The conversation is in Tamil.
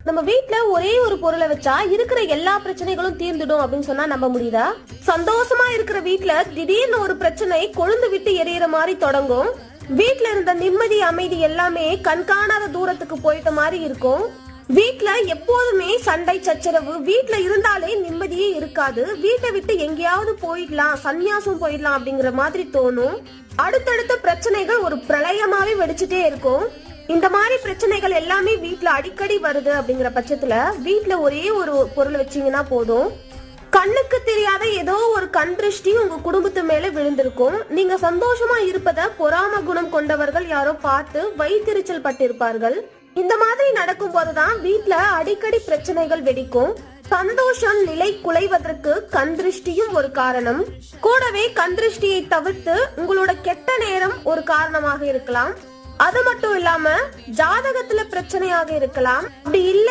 நம்ம வீட்ல ஒரே ஒரு பொருளை வச்சா இருக்கிற எல்லா பிரச்சனைகளும் தீர்ந்துடும் அப்படின்னு சொன்னா நம்ப முடியுதா? சந்தோஷமா இருக்கிற வீட்ல திடீர்னு ஒரு பிரச்சனை கொழுந்து விட்டு எரியற மாதிரி தொடங்கும். வீட்ல இருந்த நிம்மதி அமைதி எல்லாமே கண்காணாத தூரத்துக்கு போயிட்ட மாதிரி இருக்கும். வீட்ல எப்போதுமே சண்டை சச்சரவு, வீட்ல இருந்தாலே நிம்மதியே இருக்காது. வீட்டை விட்டு எங்கேயாவது போயிடலாம், சந்நியாசம் போயிடலாம் அப்படிங்கிற மாதிரி தோணும். அடுத்தடுத்த பிரச்சனைகள் ஒரு பிரளயமாவே வெடிச்சுட்டே இருக்கும். இந்த மாதிரி பிரச்சனைகள் எல்லாமே வீட்ல அடிக்கடி வருது அப்படிங்கிற பட்சத்துல வீட்ல ஒரே ஒரு பொருள் வச்சீங்கன்னா போதும். கண்ணுக்கு தெரியாத ஏதோ ஒரு கண் திருஷ்டி உங்க குடும்பத்து மேல விழுந்திருக்கும். நீங்க சந்தோஷமா இருப்பத பொறாம குணம் கொண்டவர்கள் யாரோ பார்த்து வயிற்றெரிச்சல் பட்டிருப்பார்கள். இந்த மாதிரி நடக்கும் போதுதான் வீட்ல அடிக்கடி பிரச்சனைகள் வெடிக்கும். சந்தோஷம் நிலை குலைவதற்கு கண் திருஷ்டியும் ஒரு காரணம். கூடவே கண் திருஷ்டியை தவிர்த்து உங்களோட கெட்ட நேரம் ஒரு காரணமாக இருக்கலாம். அது மட்டும் இல்லாம ஜாதகத்துல பிரச்சனையாக இருக்கலாம். அப்படி இல்ல